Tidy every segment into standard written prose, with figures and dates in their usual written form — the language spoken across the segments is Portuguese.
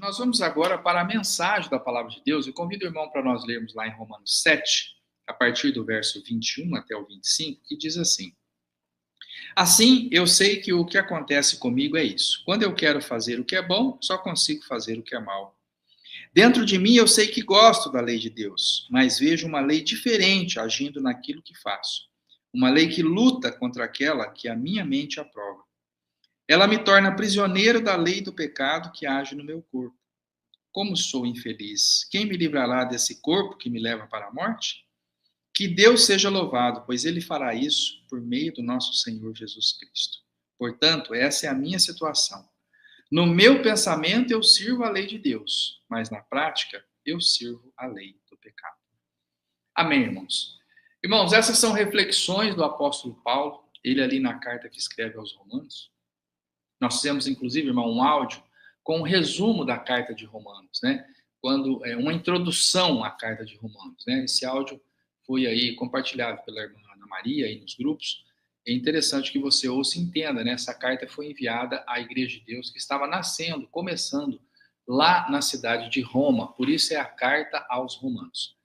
Nós vamos agora para a mensagem da palavra de Deus. Eu convido o irmão para nós lermos lá em Romanos 7, a partir do verso 21 até o 25, que diz assim: Assim, eu sei que o que acontece comigo é isso. Quando eu quero fazer o que é bom, só consigo fazer o que é mal. Dentro de mim eu sei que gosto da lei de Deus, mas vejo uma lei diferente agindo naquilo que faço. Uma lei que luta contra aquela que a minha mente aprova. Ela me torna prisioneiro da lei do pecado que age no meu corpo. Como sou infeliz! Quem me livrará desse corpo que me leva para a morte? Que Deus seja louvado, pois Ele fará isso por meio do nosso Senhor Jesus Cristo. Portanto, essa é a minha situação. No meu pensamento eu sirvo a lei de Deus, mas na prática eu sirvo a lei do pecado. Amém, irmãos? Irmãos, essas são reflexões do apóstolo Paulo, ele ali na carta que escreve aos Romanos. Nós fizemos, inclusive, irmão, um áudio com um resumo da carta de Romanos, né? Quando é uma introdução à carta de Romanos, né? Esse áudio foi aí compartilhado pela irmã Ana Maria aí nos grupos. É interessante que você ouça e entenda, né? Essa carta foi enviada à Igreja de Deus que estava nascendo, começando lá na cidade de Roma. Por isso é a carta aos Romanos.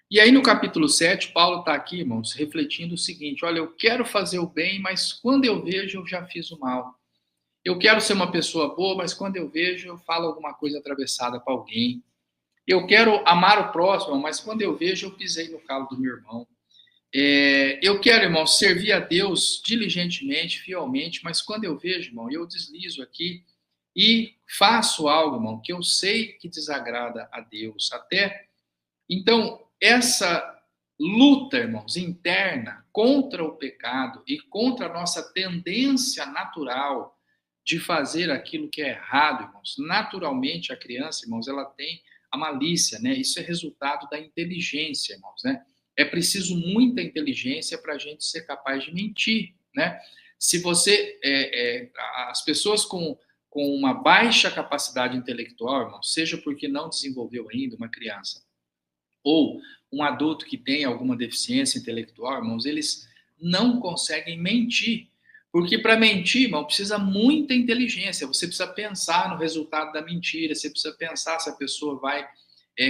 E aí no capítulo 7, Paulo está aqui, irmãos, refletindo o seguinte: olha, eu quero fazer o bem, mas quando eu vejo, eu já fiz o mal. Eu quero ser uma pessoa boa, mas quando eu vejo, eu falo alguma coisa atravessada para alguém. Eu quero amar o próximo, mas quando eu vejo, eu pisei no calo do meu irmão. Eu quero, irmão, servir a Deus diligentemente, fielmente, mas quando eu vejo, irmão, eu deslizo aqui e faço algo, irmão, que eu sei que desagrada a Deus. Então, essa luta, irmãos, interna contra o pecado e contra a nossa tendência natural de fazer aquilo que é errado, irmãos. Naturalmente, a criança, irmãos, ela tem a malícia, né? Isso é resultado da inteligência, irmãos, né? É preciso muita inteligência para a gente ser capaz de mentir, né? Se você, as pessoas com uma baixa capacidade intelectual, irmãos, seja porque não desenvolveu ainda uma criança, ou um adulto que tem alguma deficiência intelectual, irmãos, eles não conseguem mentir. Porque para mentir, irmão, precisa muita inteligência. Você precisa pensar no resultado da mentira, você precisa pensar se a pessoa vai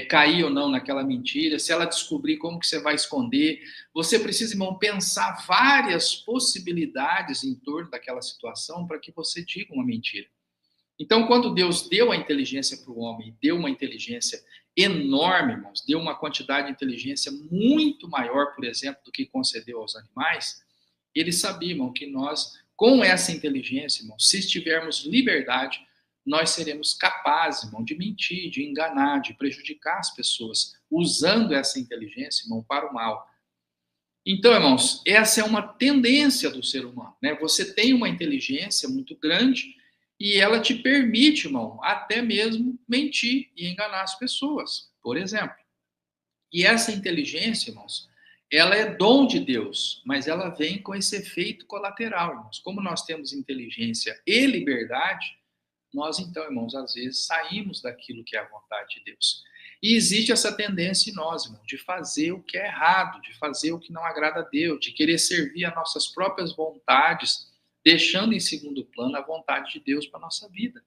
cair ou não naquela mentira, se ela descobrir como que você vai esconder. Você precisa, irmão, pensar várias possibilidades em torno daquela situação para que você diga uma mentira. Então, quando Deus deu a inteligência para o homem, deu uma inteligência enorme, irmãos, deu uma quantidade de inteligência muito maior, por exemplo, do que concedeu aos animais, ele sabia, irmão, que nós, com essa inteligência, irmão, se tivermos liberdade, nós seremos capazes, irmão, de mentir, de enganar, de prejudicar as pessoas, usando essa inteligência, irmão, para o mal. Então, irmãos, essa é uma tendência do ser humano, né? Você tem uma inteligência muito grande e ela te permite, irmão, até mesmo mentir e enganar as pessoas, por exemplo. E essa inteligência, irmãos, ela é dom de Deus, mas ela vem com esse efeito colateral, irmãos. Como nós temos inteligência e liberdade, nós então, irmãos, às vezes saímos daquilo que é a vontade de Deus. E existe essa tendência em nós, irmão, de fazer o que é errado, de fazer o que não agrada a Deus, de querer servir a nossas próprias vontades, deixando em segundo plano a vontade de Deus para a nossa vida.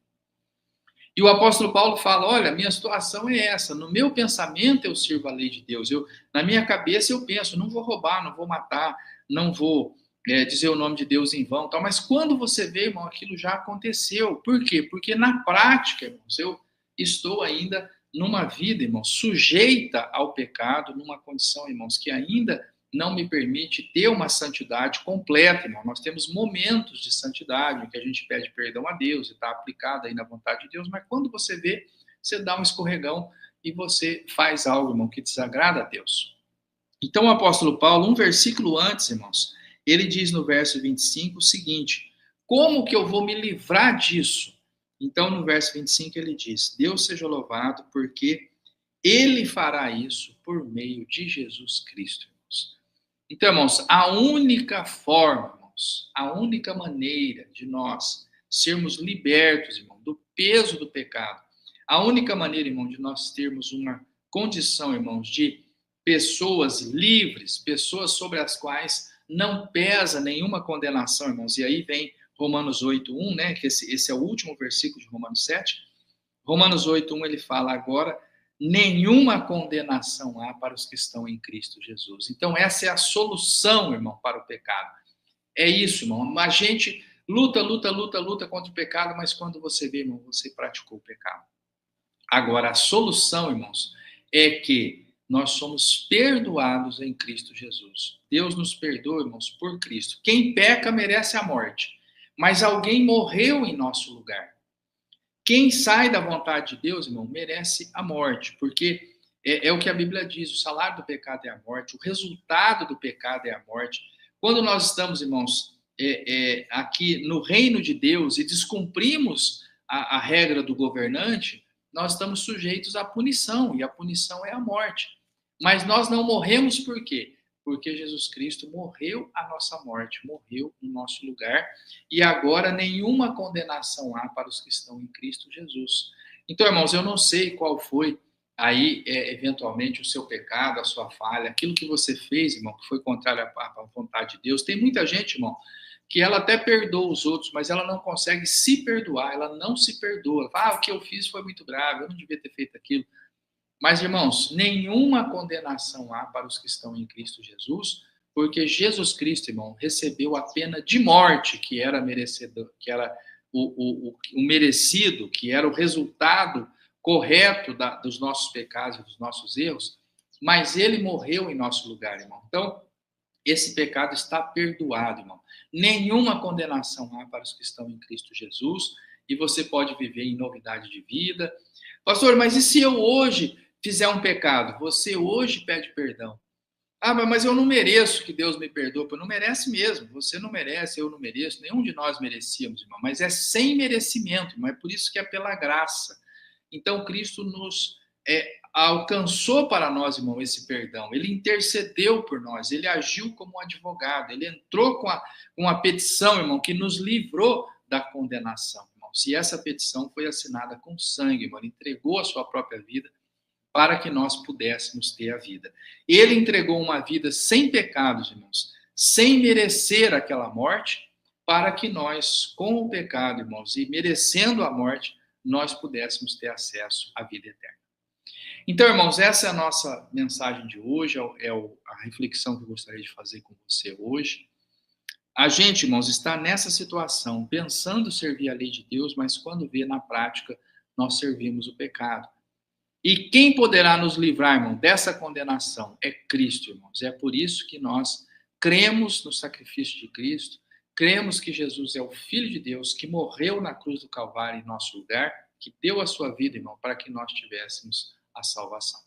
E o apóstolo Paulo fala, olha, minha situação é essa, no meu pensamento eu sirvo a lei de Deus, na minha cabeça eu penso, não vou roubar, não vou matar, não vou dizer o nome de Deus em vão, tal. Mas quando você vê, irmão, aquilo já aconteceu. Por quê? Porque na prática, irmãos, eu estou ainda numa vida, irmãos, sujeita ao pecado, numa condição, irmãos, que ainda não me permite ter uma santidade completa, irmão. Nós temos momentos de santidade, em que a gente pede perdão a Deus e está aplicado aí na vontade de Deus, mas quando você vê, você dá um escorregão e você faz algo, irmão, que desagrada a Deus. Então o apóstolo Paulo, um versículo antes, irmãos, ele diz no verso 25 o seguinte: como que eu vou me livrar disso? Então no verso 25 ele diz: Deus seja louvado porque ele fará isso por meio de Jesus Cristo, irmãos. Então, irmãos, a única forma, irmãos, a única maneira de nós sermos libertos, irmão, do peso do pecado, a única maneira, irmão, de nós termos uma condição, irmãos, de pessoas livres, pessoas sobre as quais não pesa nenhuma condenação, irmãos. E aí vem Romanos 8:1, né, que esse é o último versículo de Romanos 7. Romanos 8:1 ele fala agora, nenhuma condenação há para os que estão em Cristo Jesus. Então essa é a solução, irmão, para o pecado. É isso, irmão. A gente luta contra o pecado, mas quando você vê, irmão, você praticou o pecado. Agora, a solução, irmãos, é que nós somos perdoados em Cristo Jesus. Deus nos perdoa, irmãos, por Cristo. Quem peca merece a morte, mas alguém morreu em nosso lugar. Quem sai da vontade de Deus, irmão, merece a morte, porque é o que a Bíblia diz, o salário do pecado é a morte, o resultado do pecado é a morte. Quando nós estamos, irmãos, aqui no reino de Deus e descumprimos a regra do governante, nós estamos sujeitos à punição, e a punição é a morte. Mas nós não morremos por quê? Porque Jesus Cristo morreu a nossa morte, morreu no nosso lugar, e agora nenhuma condenação há para os que estão em Cristo Jesus. Então, irmãos, eu não sei qual foi aí, eventualmente, o seu pecado, a sua falha, aquilo que você fez, irmão, que foi contrário à vontade de Deus. Tem muita gente, irmão, que ela até perdoa os outros, mas ela não consegue se perdoar, ela não se perdoa. O que eu fiz foi muito grave, eu não devia ter feito aquilo. Mas, irmãos, nenhuma condenação há para os que estão em Cristo Jesus, porque Jesus Cristo, irmão, recebeu a pena de morte que era merecedor, que era o merecido, que era o resultado correto dos nossos pecados e dos nossos erros, mas ele morreu em nosso lugar, irmão. Então, esse pecado está perdoado, irmão. Nenhuma condenação há para os que estão em Cristo Jesus, e você pode viver em novidade de vida. Pastor, mas e se eu hoje fizer um pecado? Você hoje pede perdão. Mas eu não mereço que Deus me perdoe. Não merece mesmo. Você não merece, eu não mereço. Nenhum de nós merecíamos, irmão. Mas é sem merecimento, irmão. É por isso que é pela graça. Então, Cristo nos alcançou para nós, irmão, esse perdão. Ele intercedeu por nós. Ele agiu como um advogado. Ele entrou com uma petição, irmão, que nos livrou da condenação, irmão. Se essa petição foi assinada com sangue, irmão, ele entregou a sua própria vida para que nós pudéssemos ter a vida. Ele entregou uma vida sem pecados, irmãos, sem merecer aquela morte, para que nós, com o pecado, irmãos, e merecendo a morte, nós pudéssemos ter acesso à vida eterna. Então, irmãos, essa é a nossa mensagem de hoje, a reflexão que eu gostaria de fazer com você hoje. A gente, irmãos, está nessa situação, pensando servir a lei de Deus, mas quando vê na prática, nós servimos o pecado. E quem poderá nos livrar, irmão, dessa condenação? É Cristo, irmãos. É por isso que nós cremos no sacrifício de Cristo, cremos que Jesus é o Filho de Deus, que morreu na cruz do Calvário em nosso lugar, que deu a sua vida, irmão, para que nós tivéssemos a salvação.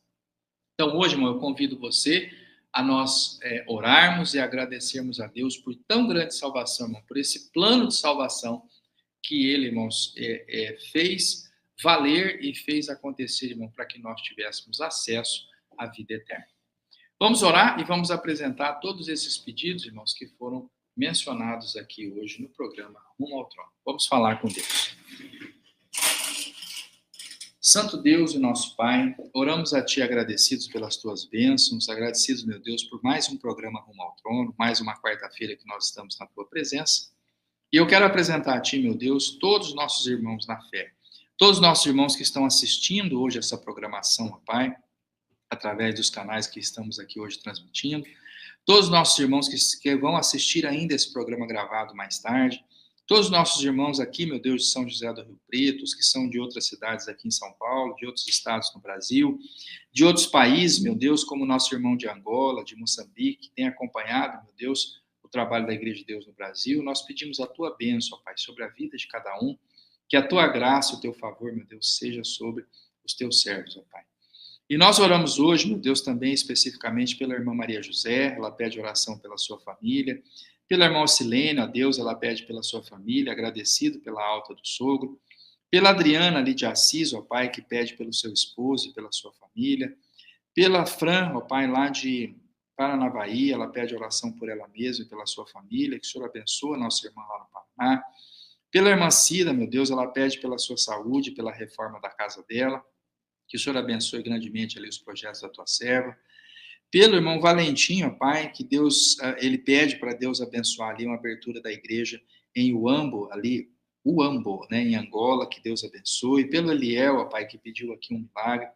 Então, hoje, irmão, eu convido você a nós orarmos e agradecermos a Deus por tão grande salvação, irmão, por esse plano de salvação que Ele, irmãos, fez valer e fez acontecer, irmão, para que nós tivéssemos acesso à vida eterna. Vamos orar e vamos apresentar todos esses pedidos, irmãos, que foram mencionados aqui hoje no programa Rumo ao Trono. Vamos falar com Deus. Santo Deus e nosso Pai, oramos a Ti agradecidos pelas Tuas bênçãos, agradecidos, meu Deus, por mais um programa Rumo ao Trono, mais uma quarta-feira que nós estamos na Tua presença. E eu quero apresentar a Ti, meu Deus, todos os nossos irmãos na fé, todos os nossos irmãos que estão assistindo hoje essa programação, ó Pai, através dos canais que estamos aqui hoje transmitindo, todos os nossos irmãos que vão assistir ainda esse programa gravado mais tarde, todos os nossos irmãos aqui, meu Deus, de São José do Rio Preto, os que são de outras cidades aqui em São Paulo, de outros estados no Brasil, de outros países, meu Deus, como o nosso irmão de Angola, de Moçambique, que tem acompanhado, meu Deus, o trabalho da Igreja de Deus no Brasil, nós pedimos a Tua bênção, ó Pai, sobre a vida de cada um, que a Tua graça, o Teu favor, meu Deus, seja sobre os Teus servos, ó Pai. E nós oramos hoje, meu Deus, também especificamente pela irmã Maria José, ela pede oração pela sua família, pela irmã Silene, a Deus, ela pede pela sua família, agradecido pela alta do sogro, pela Adriana ali de Assis, ó Pai, que pede pelo seu esposo e pela sua família, pela Fran, ó Pai, lá de Paranavaí, ela pede oração por ela mesma e pela sua família, que o Senhor abençoe a nossa irmã lá no Paraná, pela irmã Cida, meu Deus, ela pede pela sua saúde, pela reforma da casa dela, que o Senhor abençoe grandemente ali os projetos da tua serva. Pelo irmão Valentim, ó Pai, que Deus, ele pede para Deus abençoar ali uma abertura da igreja em Uambo, ali o Ambo, né, em Angola, que Deus abençoe, pelo Eliel, ó Pai, que pediu aqui um milagre,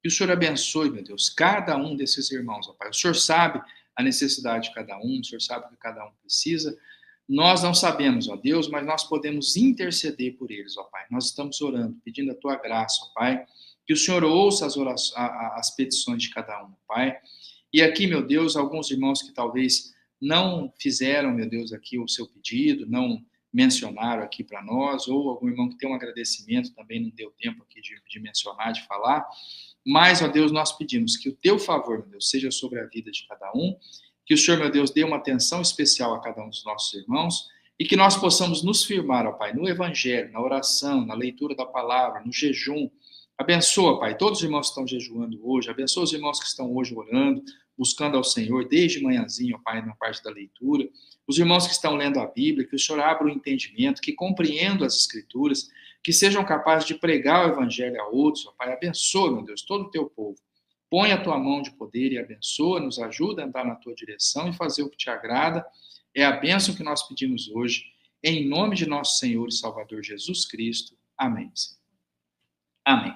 que o Senhor abençoe, meu Deus, cada um desses irmãos, ó Pai. O Senhor sabe a necessidade de cada um, o Senhor sabe o que cada um precisa. Nós não sabemos, ó Deus, mas nós podemos interceder por eles, ó Pai. Nós estamos orando, pedindo a Tua graça, ó Pai, que o Senhor ouça as petições de cada um, ó Pai. E aqui, meu Deus, alguns irmãos que talvez não fizeram, meu Deus, aqui o seu pedido, não mencionaram aqui para nós, ou algum irmão que tem um agradecimento também não deu tempo aqui de mencionar, de falar. Mas, ó Deus, nós pedimos que o Teu favor, meu Deus, seja sobre a vida de cada um, que o Senhor, meu Deus, dê uma atenção especial a cada um dos nossos irmãos e que nós possamos nos firmar, ó Pai, no Evangelho, na oração, na leitura da palavra, no jejum. Abençoa, Pai, todos os irmãos que estão jejuando hoje, abençoa os irmãos que estão hoje orando, buscando ao Senhor, desde manhãzinho, ó Pai, na parte da leitura. Os irmãos que estão lendo a Bíblia, que o Senhor abra o entendimento, que compreendam as Escrituras, que sejam capazes de pregar o Evangelho a outros, ó Pai. Abençoa, meu Deus, todo o Teu povo. Põe a Tua mão de poder e abençoa, nos ajuda a andar na Tua direção e fazer o que Te agrada. É a bênção que nós pedimos hoje, em nome de nosso Senhor e Salvador Jesus Cristo. Amém. Amém.